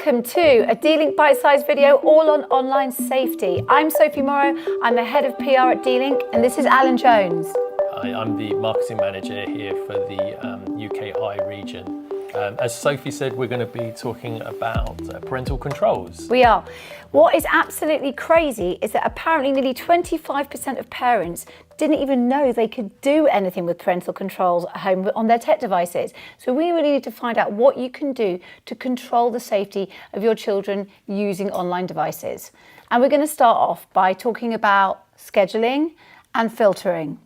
Welcome to a D-Link Bytesized video all on online safety. I'm Sophie Morrow, I'm the head of PR at D-Link, and this is Alan Jones. Hi, I'm the marketing manager here for the UKI region. As Sophie said, we're going to be talking about parental controls. We are. What is absolutely crazy is that apparently nearly 25% of parents didn't even know they could do anything with parental controls at home on their tech devices. So we really need to find out what you can do to control the safety of your children using online devices. And we're going to start off by talking about scheduling and filtering.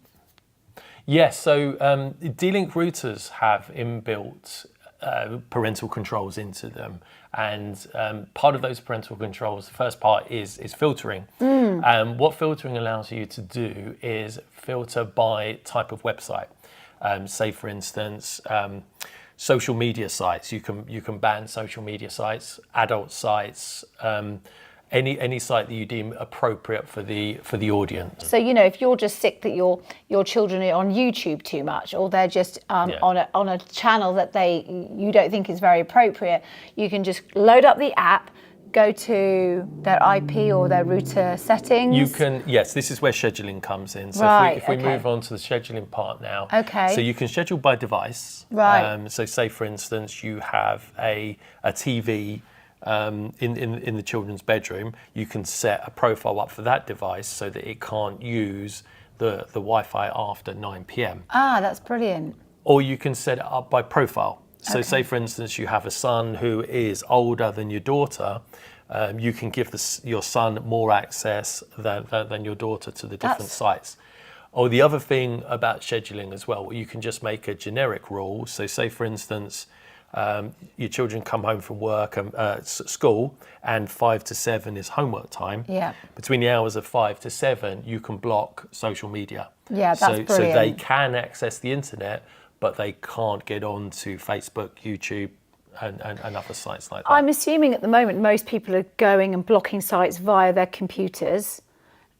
Yes, so D-Link routers have inbuilt parental controls into them, and part of those parental controls, the first part is filtering. What filtering allows you to do is filter by type of website. Say for instance, social media sites. You can ban social media sites, adult sites, any site that you deem appropriate for the audience. So, you know, if you're just sick that your children are on YouTube too much, or they're just on a channel that you don't think is very appropriate, you can just load up the app, go to their IP or their router settings. You can, yes, this is where scheduling comes in. So right, if we move on to the scheduling part now. Okay. So you can schedule by device. Right. So say for instance, you have a TV in the children's bedroom, you can set a profile up for that device so that it can't use the Wi-Fi after 9 p.m. Ah, that's brilliant. Or you can set it up by profile. So say for instance you have a son who is older than your daughter, you can give your son more access than your daughter to the different sites. Or the other thing about scheduling as well, you can just make a generic rule. So say for instance, your children come home from work and school, and 5 to 7 is homework time. Yeah. Between the hours of 5 to 7, you can block social media. Yeah, that's brilliant. So they can access the internet, but they can't get on to Facebook, YouTube, and other sites like that. I'm assuming at the moment most people are going and blocking sites via their computers,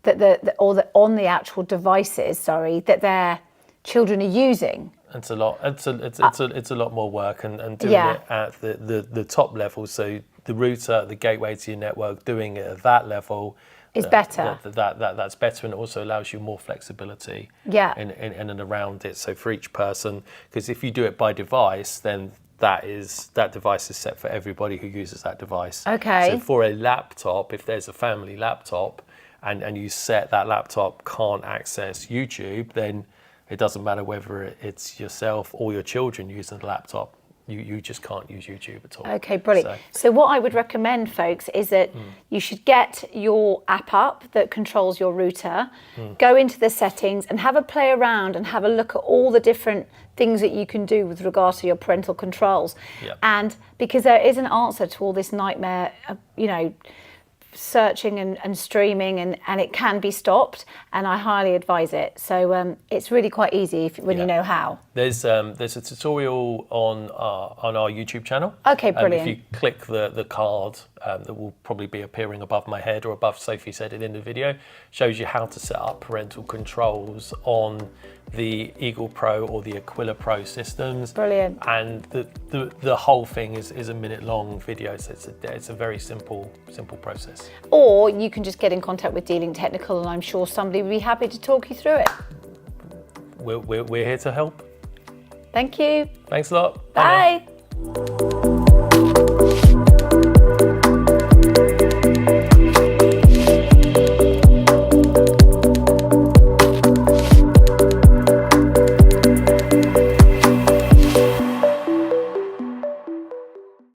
on the actual devices, that their children are using. It's a lot. It's a lot more work, and doing it at the top level. So the router, the gateway to your network, doing it at that level is better. That's better, and it also allows you more flexibility. Yeah. In and around it. So for each person, because if you do it by device, then that device is set for everybody who uses that device. Okay. So for a laptop, if there's a family laptop, and you set that laptop can't access YouTube, then it doesn't matter whether it's yourself or your children using the laptop. You just can't use YouTube at all. Okay, brilliant. So what I would recommend, folks, is that you should get your app up that controls your router, go into the settings and have a play around and have a look at all the different things that you can do with regards to your parental controls. Yep. And because there is an answer to all this nightmare, searching and streaming, and it can be stopped, and I highly advise it. So it's really quite easy when you know how. There's a tutorial on our YouTube channel. Okay, brilliant. If you click the card that will probably be appearing above my head or above Sophie said it in the video, shows you how to set up parental controls on the Eagle Pro or the Aquila Pro systems. Brilliant. And the whole thing is a minute long video, so it's a very simple process. Or you can just get in contact with D-Link Technical, and I'm sure somebody would be happy to talk you through it. We're here to help. Thank you. Thanks a lot. Bye.